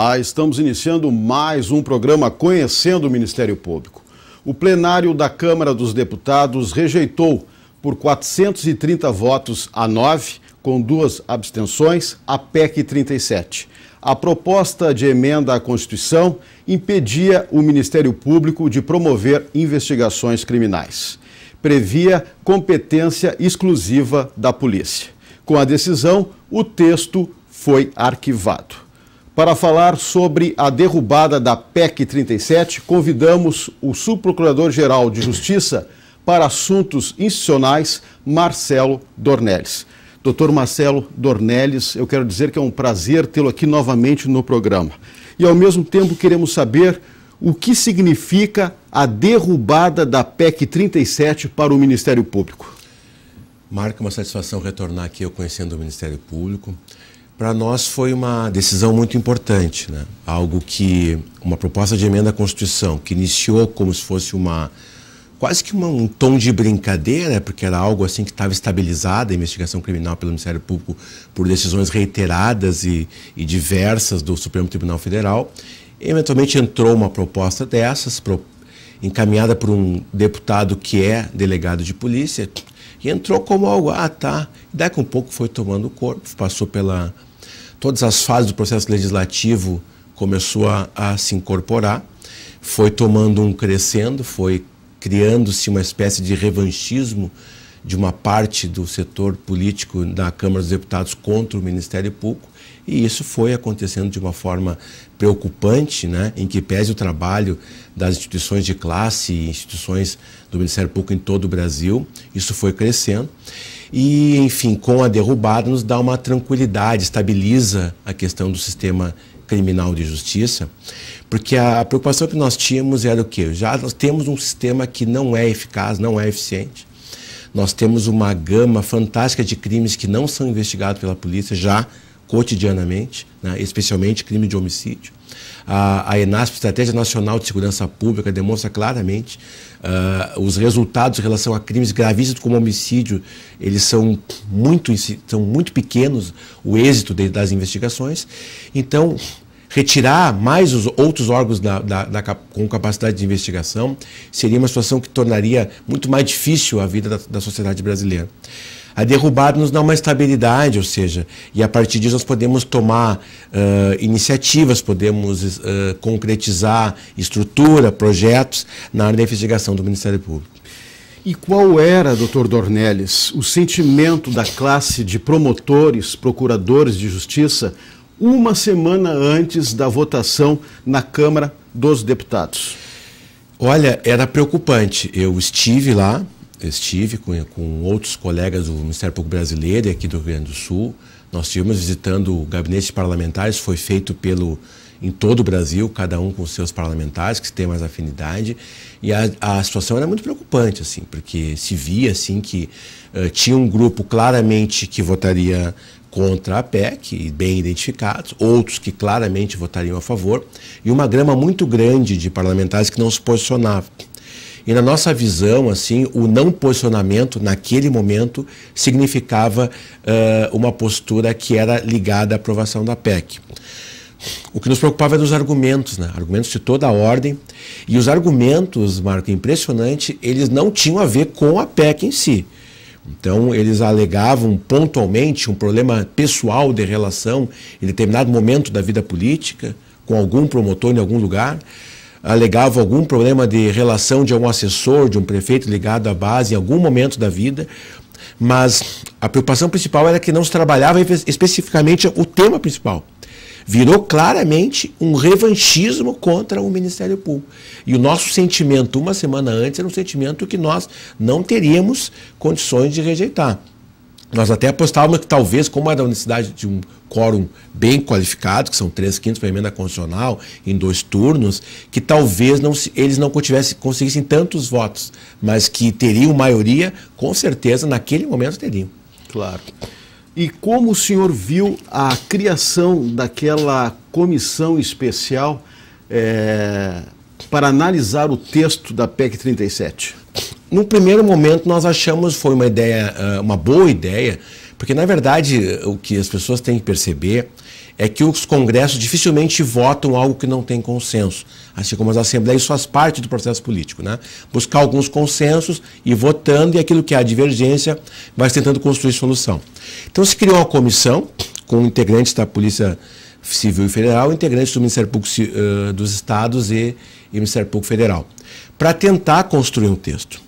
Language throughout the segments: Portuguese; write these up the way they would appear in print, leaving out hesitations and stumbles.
Olá, estamos iniciando mais um programa Conhecendo o Ministério Público. O plenário da Câmara dos Deputados rejeitou por 430 votos a 9, com 2 abstenções, a PEC 37. A proposta de emenda à Constituição impedia o Ministério Público de promover investigações criminais. Previa competência exclusiva da polícia. Com a decisão, o texto foi arquivado. Para falar sobre a derrubada da PEC 37, convidamos o subprocurador-geral de Justiça para Assuntos Institucionais, Marcelo Dornelles. Doutor Marcelo Dornelles, eu quero dizer que é um prazer tê-lo aqui novamente no programa. E, ao mesmo tempo, queremos saber o que significa a derrubada da PEC 37 para o Ministério Público. Marca uma satisfação retornar aqui eu conhecendo o Ministério Público. Para nós foi uma decisão muito importante, né? Uma proposta de emenda à Constituição, que iniciou como se fosse quase que um tom de brincadeira, porque era algo assim que estava estabilizada a investigação criminal pelo Ministério Público por decisões reiteradas e diversas do Supremo Tribunal Federal. Eventualmente entrou uma proposta dessas, encaminhada por um deputado que é delegado de polícia, e entrou como algo, tá. E daqui a um pouco foi tomando corpo, passou pela todas as fases do processo legislativo, começou a se incorporar, foi tomando um crescendo, foi criando-se uma espécie de revanchismo de uma parte do setor político da Câmara dos Deputados contra o Ministério Público, e isso foi acontecendo de uma forma preocupante, né, em que pese o trabalho das instituições de classe e instituições do Ministério Público em todo o Brasil, isso foi crescendo. E, enfim, com a derrubada nos dá uma tranquilidade, estabiliza a questão do sistema criminal de justiça, porque a preocupação que nós tínhamos era o quê? Nós temos um sistema que não é eficaz, não é eficiente. Nós temos uma gama fantástica de crimes que não são investigados pela polícia já cotidianamente, né, especialmente crime de homicídio. A ENASP, Estratégia Nacional de Segurança Pública, demonstra claramente os resultados em relação a crimes gravíssimos como homicídio, eles são muito pequenos, o êxito das investigações. Então, retirar mais os outros órgãos com capacidade de investigação seria uma situação que tornaria muito mais difícil a vida da sociedade brasileira. A derrubada nos dá uma estabilidade, ou seja, e a partir disso nós podemos tomar iniciativas, podemos concretizar estrutura, projetos na área da investigação do Ministério Público. E qual era, doutor Dornelles, o sentimento da classe de promotores, procuradores de justiça, uma semana antes da votação na Câmara dos Deputados? Olha, era preocupante. Eu estive lá, com outros colegas do Ministério Público Brasileiro e aqui do Rio Grande do Sul. Nós estivemos visitando o gabinete de parlamentares, foi feito em todo o Brasil, cada um com seus parlamentares, que tem mais afinidade, e a situação era muito preocupante, assim, porque se via assim, que tinha um grupo claramente que votaria contra a PEC, bem identificados, outros que claramente votariam a favor, e uma gama muito grande de parlamentares que não se posicionavam. E na nossa visão, assim, o não posicionamento naquele momento significava uma postura que era ligada à aprovação da PEC. O que nos preocupava eram os argumentos, né? Argumentos de toda a ordem. E os argumentos, Marco, impressionante, eles não tinham a ver com a PEC em si. Então, eles alegavam pontualmente um problema pessoal de relação em determinado momento da vida política, com algum promotor em algum lugar, alegava algum problema de relação de algum assessor, de um prefeito ligado à base em algum momento da vida, mas a preocupação principal era que não se trabalhava especificamente o tema principal. Virou claramente um revanchismo contra o Ministério Público. E o nosso sentimento, uma semana antes, era um sentimento que nós não teríamos condições de rejeitar. Nós até apostávamos que talvez, como era a necessidade de um quórum bem qualificado, que são 3/5 para a emenda constitucional, em 2 turnos, que talvez eles não conseguissem tantos votos, mas que teriam maioria, com certeza, naquele momento teriam. Claro. E como o senhor viu a criação daquela comissão especial para analisar o texto da PEC 37? No primeiro momento nós achamos que foi uma boa ideia, Porque, na verdade, o que as pessoas têm que perceber é que os congressos dificilmente votam algo que não tem consenso. Assim como as assembleias, isso faz parte do processo político, né? Buscar alguns consensos e votando, e aquilo que há divergência vai se tentando construir solução. Então se criou uma comissão com integrantes da Polícia Civil e Federal, integrantes do Ministério Público dos Estados e Ministério Público Federal, para tentar construir um texto.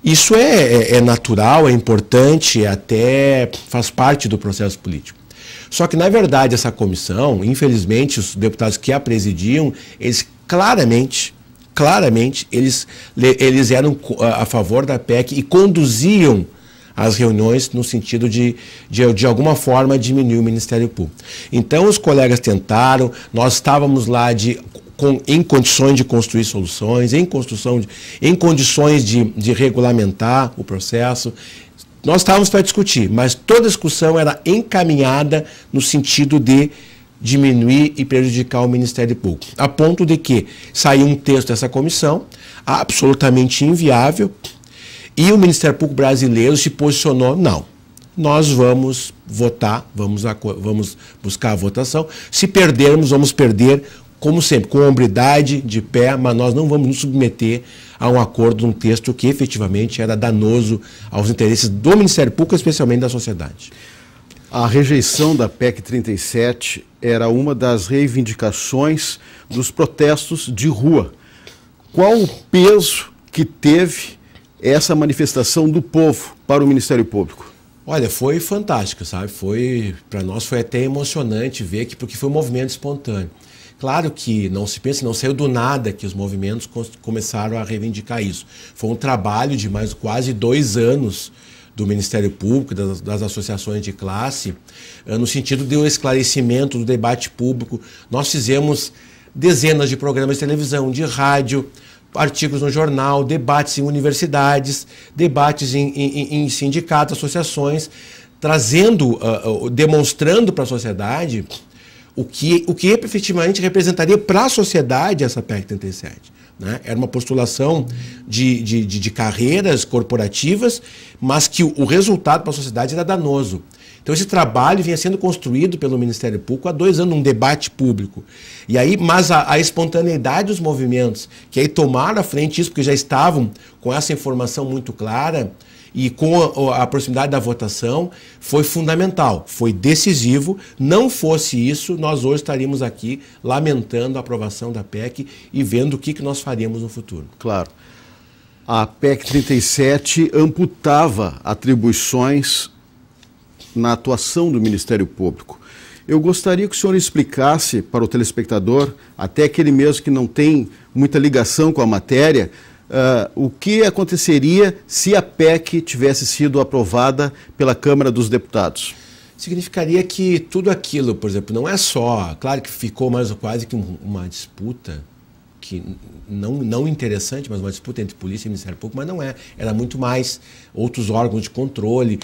Isso é natural, é importante, até faz parte do processo político. Só que, na verdade, essa comissão, infelizmente, os deputados que a presidiam, eles claramente, eles eram a favor da PEC e conduziam as reuniões no sentido de alguma forma, diminuir o Ministério Público. Então, os colegas tentaram, nós estávamos lá em condições de construir soluções, em condições de regulamentar o processo. Nós estávamos para discutir, mas toda a discussão era encaminhada no sentido de diminuir e prejudicar o Ministério Público. A ponto de que saiu um texto dessa comissão, absolutamente inviável, e o Ministério Público brasileiro se posicionou, não, nós vamos votar, vamos buscar a votação, se perdermos, vamos perder, como sempre, com hombridade, de pé, mas nós não vamos nos submeter a um acordo, um texto que efetivamente era danoso aos interesses do Ministério Público, especialmente da sociedade. A rejeição da PEC 37 era uma das reivindicações dos protestos de rua. Qual o peso que teve essa manifestação do povo para o Ministério Público? Olha, foi fantástico, sabe? Para nós foi até emocionante ver porque foi um movimento espontâneo. Claro que não se pensa, não saiu do nada que os movimentos começaram a reivindicar isso. Foi um trabalho de quase 2 anos do Ministério Público, das associações de classe, no sentido de um esclarecimento do debate público. Nós fizemos dezenas de programas de televisão, de rádio, artigos no jornal, debates em universidades, debates em sindicatos, associações, demonstrando para a sociedade o que efetivamente representaria para a sociedade essa PEC 37. Né? Era uma postulação de carreiras corporativas, mas que o resultado para a sociedade era danoso. Então esse trabalho vinha sendo construído pelo Ministério Público há 2 anos, num debate público. E aí, mas a espontaneidade dos movimentos, que aí tomaram à frente isso, porque já estavam com essa informação muito clara, e com a proximidade da votação, foi fundamental, foi decisivo. Não fosse isso, nós hoje estaríamos aqui lamentando a aprovação da PEC e vendo o que nós faríamos no futuro. Claro. A PEC 37 amputava atribuições na atuação do Ministério Público. Eu gostaria que o senhor explicasse para o telespectador, até aquele mesmo que não tem muita ligação com a matéria, o que aconteceria se a PEC tivesse sido aprovada pela Câmara dos Deputados? Significaria que tudo aquilo, por exemplo, não é só... Claro que ficou mais quase que uma disputa, que não interessante, mas uma disputa entre polícia e Ministério Público, mas não é. Era muito mais. Outros órgãos de controle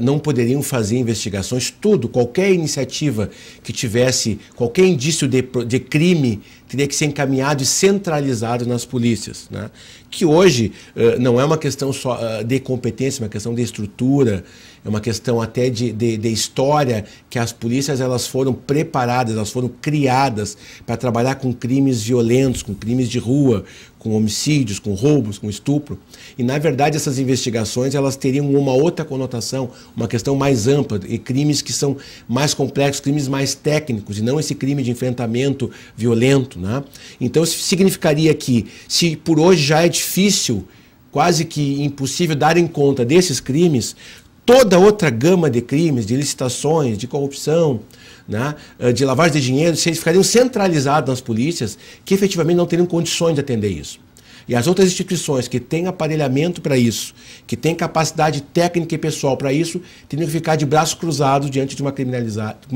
não poderiam fazer investigações. Tudo, qualquer iniciativa que tivesse, qualquer indício de crime teria que ser encaminhado e centralizado nas polícias, né? Que hoje não é uma questão só de competência, é uma questão de estrutura, é uma questão até de história, que as polícias elas foram preparadas, elas foram criadas para trabalhar com crimes violentos, com crimes de rua, com homicídios, com roubos, com estupro. E, na verdade, essas investigações elas teriam uma outra conotação, uma questão mais ampla, e crimes que são mais complexos, crimes mais técnicos, e não esse crime de enfrentamento violento, né? Então, isso significaria que, se por hoje já é difícil, quase que impossível darem conta desses crimes, toda outra gama de crimes, de licitações, de corrupção, né, de lavagem de dinheiro, ficariam centralizados nas polícias, que efetivamente não teriam condições de atender isso. E as outras instituições que têm aparelhamento para isso, que têm capacidade técnica e pessoal para isso, teriam que ficar de braços cruzados diante de uma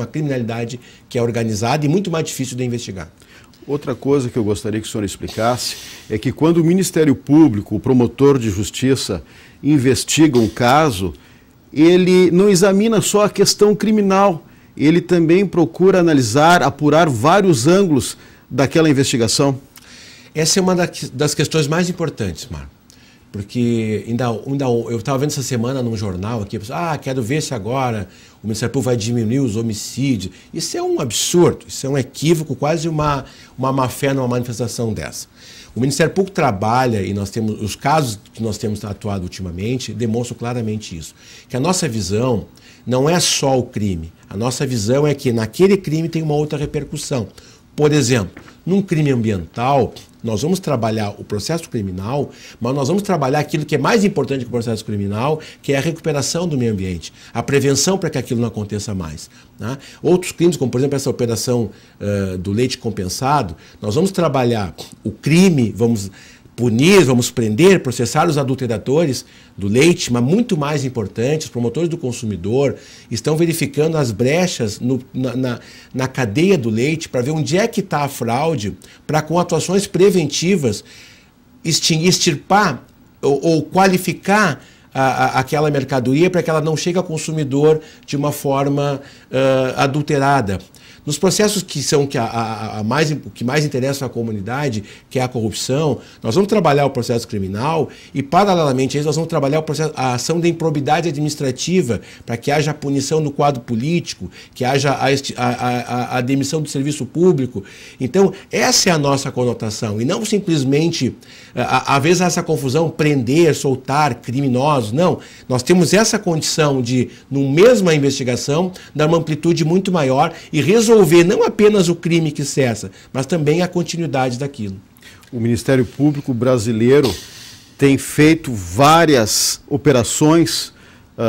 criminalidade que é organizada e muito mais difícil de investigar. Outra coisa que eu gostaria que o senhor explicasse é que quando o Ministério Público, o promotor de justiça, investiga um caso, ele não examina só a questão criminal, ele também procura analisar, apurar vários ângulos daquela investigação. Essa é uma das questões mais importantes, Marco. Porque eu estava vendo essa semana num jornal aqui, quero ver se agora o Ministério Público vai diminuir os homicídios. Isso é um absurdo, isso é um equívoco, quase uma má-fé numa manifestação dessa. O Ministério Público trabalha, e nós temos os casos que nós temos atuado ultimamente demonstram claramente isso, que a nossa visão não é só o crime, a nossa visão é que naquele crime tem uma outra repercussão. Por exemplo, num crime ambiental, nós vamos trabalhar o processo criminal, mas nós vamos trabalhar aquilo que é mais importante que o processo criminal, que é a recuperação do meio ambiente, a prevenção para que aquilo não aconteça mais, né? Outros crimes, como por exemplo essa operação do leite compensado, nós vamos trabalhar o crime, vamos punir, vamos prender, processar os adulteradores do leite, mas muito mais importante, os promotores do consumidor estão verificando as brechas na cadeia do leite para ver onde é que está a fraude, para com atuações preventivas extirpar ou qualificar aquela mercadoria para que ela não chegue ao consumidor de uma forma adulterada. Nos processos que são o que mais interessa à comunidade, que é a corrupção, nós vamos trabalhar o processo criminal e, paralelamente a isso, nós vamos trabalhar a ação da improbidade administrativa para que haja a punição no quadro político, que haja a demissão do serviço público. Então, essa é a nossa conotação, e não simplesmente, às vezes, essa confusão, prender, soltar criminosos. Não, nós temos essa condição de, numa mesma investigação, dar uma amplitude muito maior e resolver não apenas o crime que cessa, mas também a continuidade daquilo. O Ministério Público brasileiro tem feito várias operações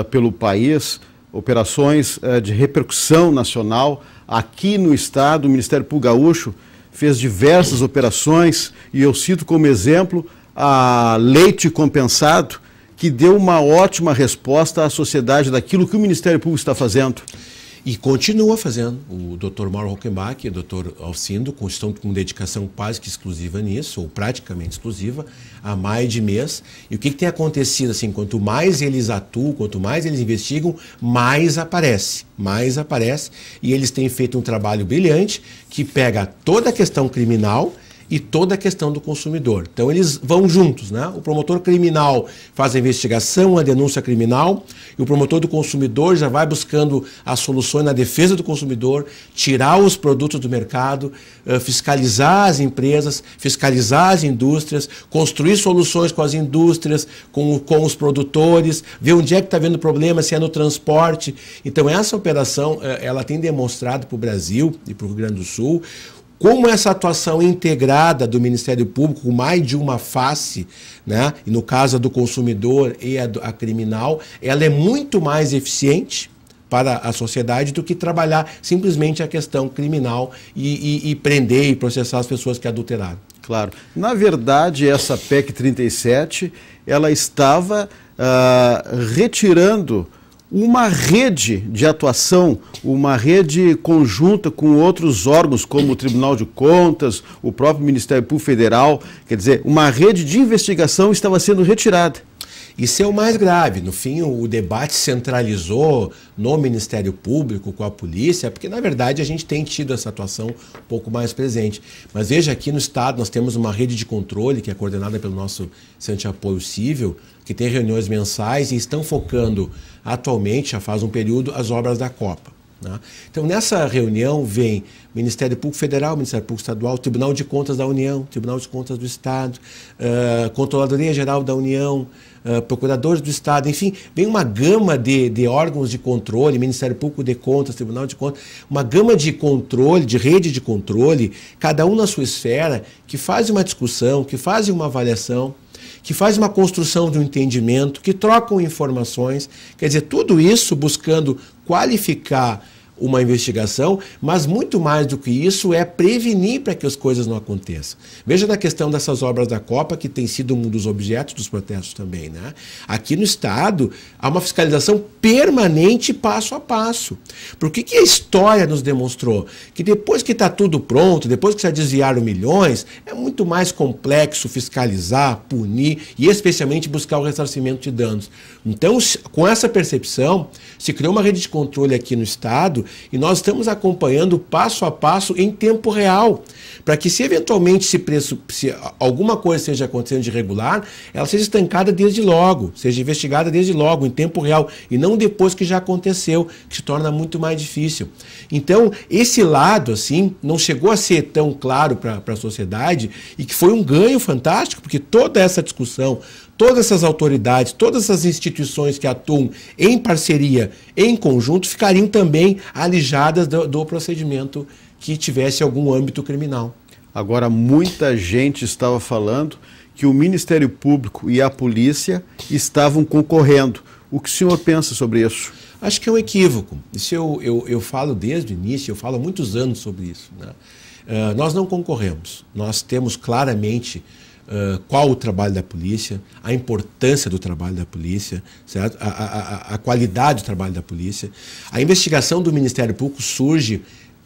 pelo país, operações de repercussão nacional. Aqui no estado, o Ministério Público Gaúcho fez diversas operações, e eu cito como exemplo a leite compensado, que deu uma ótima resposta à sociedade daquilo que o Ministério Público está fazendo. E continua fazendo. O Dr. Mauro Rockenbach e o Dr. Alcindo estão com dedicação quase que exclusiva nisso, ou praticamente exclusiva, há mais de mês. E o que tem acontecido? Assim, quanto mais eles atuam, quanto mais eles investigam, mais aparece. E eles têm feito um trabalho brilhante que pega toda a questão criminal e toda a questão do consumidor. Então eles vão juntos, né? O promotor criminal faz a investigação, a denúncia criminal, e o promotor do consumidor já vai buscando as soluções na defesa do consumidor, tirar os produtos do mercado, fiscalizar as empresas, fiscalizar as indústrias, construir soluções com as indústrias, com os produtores, ver onde é que está havendo problema, se é no transporte. Então essa operação, ela tem demonstrado para o Brasil e para o Rio Grande do Sul como essa atuação integrada do Ministério Público, com mais de uma face, né? E no caso do consumidor e a criminal, ela é muito mais eficiente para a sociedade do que trabalhar simplesmente a questão criminal e prender e processar as pessoas que adulteraram. Claro. Na verdade, essa PEC 37, ela estava retirando uma rede de atuação, uma rede conjunta com outros órgãos, como o Tribunal de Contas, o próprio Ministério Público Federal. Quer dizer, uma rede de investigação estava sendo retirada. Isso é o mais grave. No fim, o debate centralizou no Ministério Público, com a polícia, porque, na verdade, a gente tem tido essa atuação um pouco mais presente. Mas veja, aqui no Estado nós temos uma rede de controle que é coordenada pelo nosso Centro de Apoio Cível, que tem reuniões mensais e estão focando atualmente, já faz um período, as obras da Copa. Né? Então, nessa reunião vem Ministério Público Federal, Ministério Público Estadual, Tribunal de Contas da União, Tribunal de Contas do Estado, Controladoria Geral da União, procuradores do Estado, enfim, vem uma gama de órgãos de controle, Ministério Público de Contas, Tribunal de Contas, uma gama de controle, de rede de controle, cada um na sua esfera, que faz uma discussão, que faz uma avaliação, que faz uma construção de um entendimento, que trocam informações, quer dizer, tudo isso buscando qualificar uma investigação, mas muito mais do que isso é prevenir para que as coisas não aconteçam. Veja na questão dessas obras da Copa, que tem sido um dos objetos dos protestos também, né? Aqui no Estado há uma fiscalização permanente, passo a passo. Por que a história nos demonstrou? Que depois que está tudo pronto, depois que já desviaram milhões, é muito mais complexo fiscalizar, punir e especialmente buscar o ressarcimento de danos. Então, com essa percepção, se criou uma rede de controle aqui no Estado e nós estamos acompanhando passo a passo em tempo real, para que se eventualmente se alguma coisa esteja acontecendo de irregular, ela seja estancada desde logo, seja investigada desde logo, em tempo real, e não depois que já aconteceu, que se torna muito mais difícil. Então, esse lado, assim, não chegou a ser tão claro para a sociedade, e que foi um ganho fantástico, porque toda essa discussão, todas essas autoridades, todas essas instituições que atuam em parceria, em conjunto, ficariam também alijadas do procedimento que tivesse algum âmbito criminal. Agora, muita gente estava falando que o Ministério Público e a polícia estavam concorrendo. O que o senhor pensa sobre isso? Acho que é um equívoco. Isso eu falo desde o início, eu falo há muitos anos sobre isso, né? Nós não concorremos. Nós temos claramente qual o trabalho da polícia, a importância do trabalho da polícia, certo? A qualidade do trabalho da polícia. A investigação do Ministério Público surge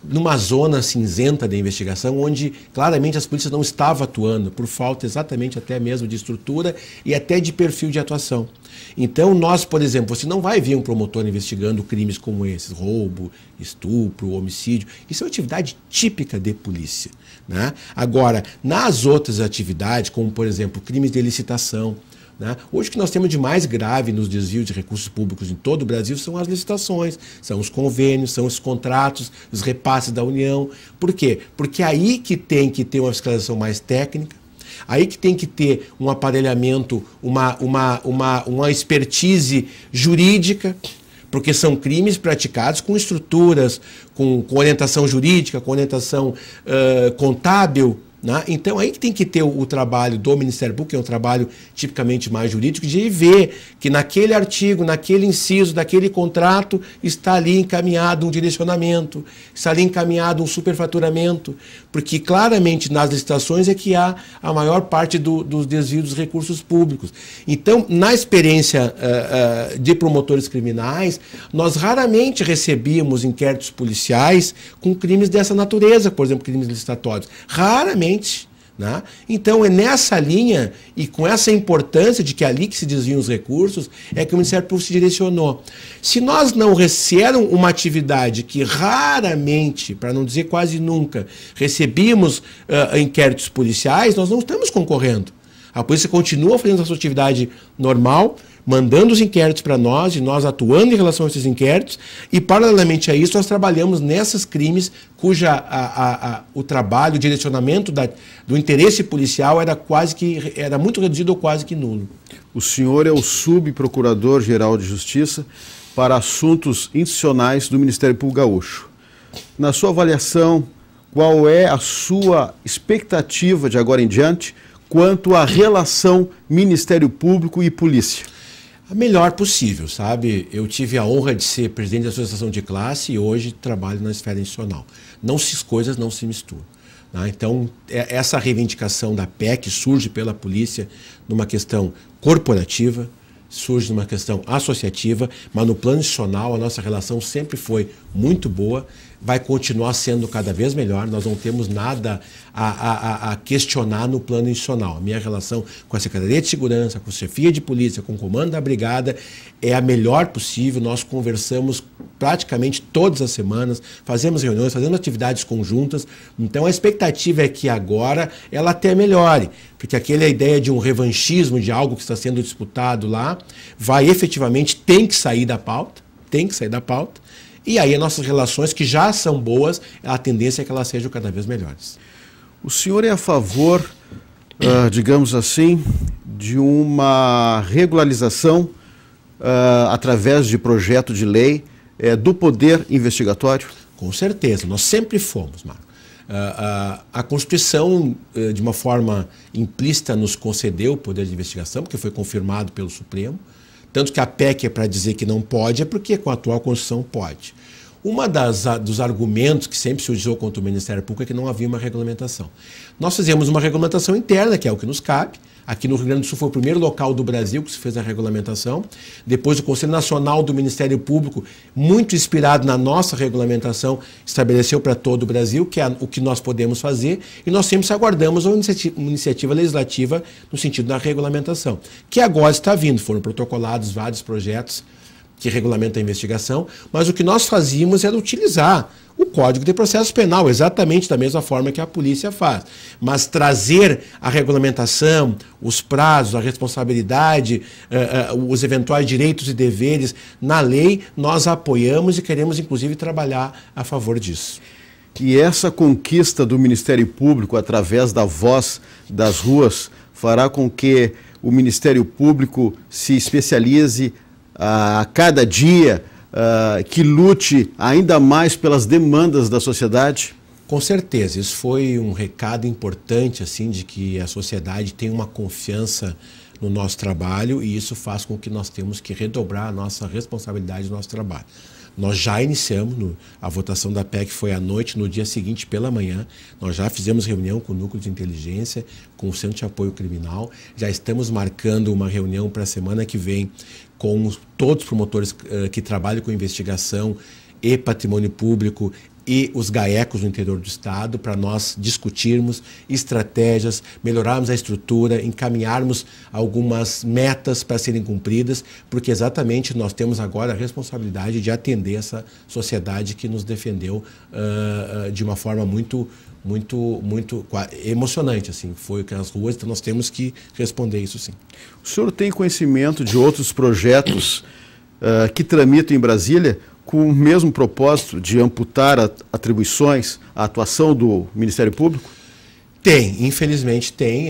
numa zona cinzenta da investigação, onde claramente as polícias não estavam atuando, por falta exatamente até mesmo de estrutura e até de perfil de atuação. Então nós, por exemplo, você não vai ver um promotor investigando crimes como esses, roubo, estupro, homicídio. Isso é uma atividade típica de polícia, né? Agora, nas outras atividades, como por exemplo, crimes de licitação, né? Hoje o que nós temos de mais grave nos desvios de recursos públicos em todo o Brasil são as licitações, são os convênios, são os contratos, os repasses da União. Por quê? Porque aí que tem que ter uma fiscalização mais técnica, aí que tem que ter um aparelhamento, uma expertise jurídica, porque são crimes praticados com estruturas, com orientação jurídica, com orientação contábil, né? Então, aí que tem que ter o trabalho do Ministério Público, que é um trabalho tipicamente mais jurídico, de ver que naquele artigo, naquele inciso, naquele contrato, está ali encaminhado um direcionamento, está ali encaminhado um superfaturamento, porque claramente nas licitações é que há a maior parte dos desvios dos recursos públicos. Então, na experiência de promotores criminais, nós raramente recebíamos inquéritos policiais com crimes dessa natureza, por exemplo, crimes licitatórios. Raramente. Né? Então é nessa linha e com essa importância de que é ali que se desviam os recursos é que o Ministério Público se direcionou. Se nós não era uma atividade que raramente, para não dizer quase nunca, recebíamos inquéritos policiais, nós não estamos concorrendo. A polícia continua fazendo a sua atividade normal, mandando os inquéritos para nós e nós atuando em relação a esses inquéritos, e paralelamente a isso nós trabalhamos nesses crimes cuja o trabalho, o direcionamento do interesse policial era muito reduzido ou quase que nulo. O senhor é o subprocurador-geral de Justiça para assuntos institucionais do Ministério Público Gaúcho. Na sua avaliação, qual é a sua expectativa de agora em diante quanto à relação Ministério Público e polícia? A melhor possível, sabe? Eu tive a honra de ser presidente da associação de classe e hoje trabalho na esfera institucional. As coisas não se misturam. Né? Então, essa reivindicação da PEC surge pela polícia numa questão corporativa, surge numa questão associativa, mas no plano institucional a nossa relação sempre foi muito boa, vai continuar sendo cada vez melhor, nós não temos nada a questionar no plano institucional. A minha relação com a Secretaria de Segurança, com a Chefia de Polícia, com o Comando da Brigada é a melhor possível, nós conversamos praticamente todas as semanas, fazemos reuniões, fazemos atividades conjuntas, então a expectativa é que agora ela até melhore, porque aquela ideia de um revanchismo, de algo que está sendo disputado lá, vai efetivamente, tem que sair da pauta, e aí as nossas relações, que já são boas, a tendência é que elas sejam cada vez melhores. O senhor é a favor, digamos assim, de uma regularização através de projeto de lei do poder investigatório? Com certeza, nós sempre fomos, Marco. A Constituição, de uma forma implícita, nos concedeu o poder de investigação, porque foi confirmado pelo Supremo. Tanto que a PEC é para dizer que não pode, é porque com a atual Constituição pode. Dos argumentos que sempre se usou contra o Ministério Público é que não havia uma regulamentação. Nós fizemos uma regulamentação interna, que é o que nos cabe. Aqui no Rio Grande do Sul foi o primeiro local do Brasil que se fez a regulamentação. Depois o Conselho Nacional do Ministério Público, muito inspirado na nossa regulamentação, estabeleceu para todo o Brasil que é o que nós podemos fazer, e nós sempre aguardamos uma iniciativa legislativa no sentido da regulamentação, que agora está vindo. Foram protocolados vários projetos que regulamenta a investigação, mas o que nós fazíamos era utilizar o Código de Processo Penal, exatamente da mesma forma que a polícia faz. Mas trazer a regulamentação, os prazos, a responsabilidade, os eventuais direitos e deveres na lei, nós apoiamos e queremos, inclusive, trabalhar a favor disso. E essa conquista do Ministério Público, através da voz das ruas, fará com que o Ministério Público se especialize a cada dia, que lute ainda mais pelas demandas da sociedade? Com certeza, isso foi um recado importante, assim, de que a sociedade tem uma confiança no nosso trabalho, e isso faz com que nós temos que redobrar a nossa responsabilidade no nosso trabalho. Nós já iniciamos, a votação da PEC foi à noite, no dia seguinte pela manhã, nós já fizemos reunião com o Núcleo de Inteligência, com o Centro de Apoio Criminal, já estamos marcando uma reunião para a semana que vem com todos os promotores que trabalham com investigação e patrimônio público e os GAECos no interior do Estado, para nós discutirmos estratégias, melhorarmos a estrutura, encaminharmos algumas metas para serem cumpridas, porque exatamente nós temos agora a responsabilidade de atender essa sociedade que nos defendeu de uma forma muito emocionante, assim, foi que as ruas, então nós temos que responder isso, sim. O senhor tem conhecimento de outros projetos que tramitam em Brasília com o mesmo propósito de amputar atribuições à atuação do Ministério Público? Tem, infelizmente tem.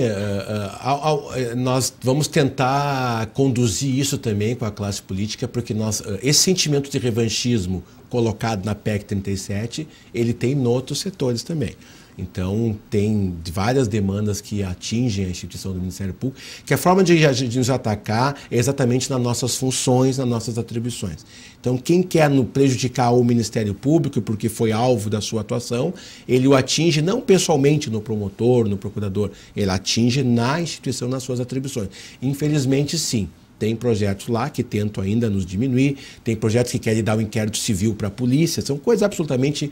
Nós vamos tentar conduzir isso também com a classe política, porque esse sentimento de revanchismo colocado na PEC 37, ele tem em outros setores também. Então, tem várias demandas que atingem a instituição do Ministério Público, que a forma de nos atacar é exatamente nas nossas funções, nas nossas atribuições. Então, quem quer prejudicar o Ministério Público, porque foi alvo da sua atuação, ele o atinge não pessoalmente no promotor, no procurador, ele atinge na instituição, nas suas atribuições. Infelizmente, sim. Tem projetos lá que tentam ainda nos diminuir, tem projetos que querem dar um inquérito civil para a polícia, são coisas absolutamente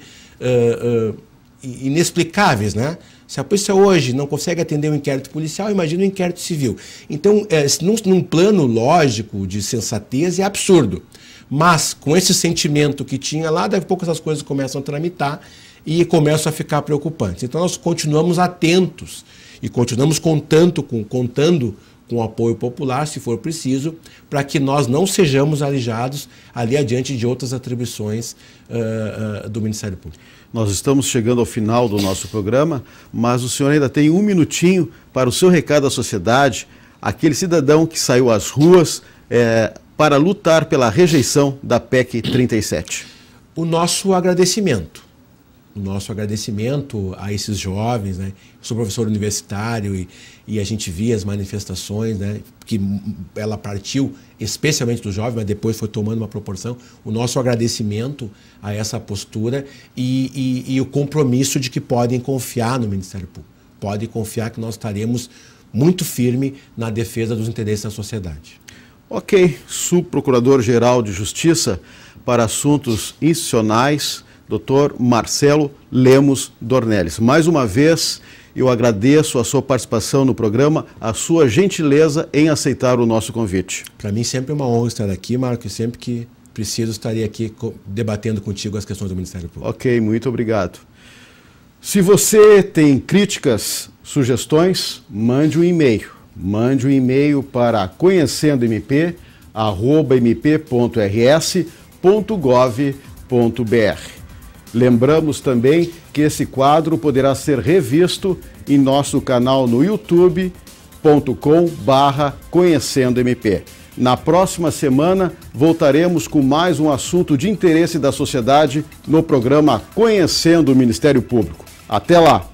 inexplicáveis, né? Se a polícia hoje não consegue atender um inquérito policial, imagina um inquérito civil. Então, num plano lógico de sensatez, é absurdo. Mas, com esse sentimento que tinha lá, daqui a pouco essas coisas começam a tramitar e começam a ficar preocupantes. Então, nós continuamos atentos e continuamos contando com o apoio popular, se for preciso, para que nós não sejamos alijados ali adiante de outras atribuições do Ministério Público. Nós estamos chegando ao final do nosso programa, mas o senhor ainda tem um minutinho para o seu recado à sociedade, aquele cidadão que saiu às ruas para lutar pela rejeição da PEC 37. O nosso agradecimento a esses jovens, né? Eu sou professor universitário e a gente via as manifestações, né? Que ela partiu especialmente dos jovens, mas depois foi tomando uma proporção. O nosso agradecimento a essa postura e o compromisso de que podem confiar no Ministério Público. Podem confiar que nós estaremos muito firmes na defesa dos interesses da sociedade. Ok, Subprocurador-Geral de Justiça para Assuntos Institucionais, Dr. Marcelo Lemos Dornelles. Mais uma vez, eu agradeço a sua participação no programa, a sua gentileza em aceitar o nosso convite. Para mim sempre é uma honra estar aqui, Marco, e sempre que preciso estarei aqui debatendo contigo as questões do Ministério Público. Ok, muito obrigado. Se você tem críticas, sugestões, mande um e-mail. Mande um e-mail para conhecendomp@mp.rs.gov.br. Lembramos também que esse quadro poderá ser revisto em nosso canal no youtube.com/conhecendomp. Na próxima semana, voltaremos com mais um assunto de interesse da sociedade no programa Conhecendo o Ministério Público. Até lá!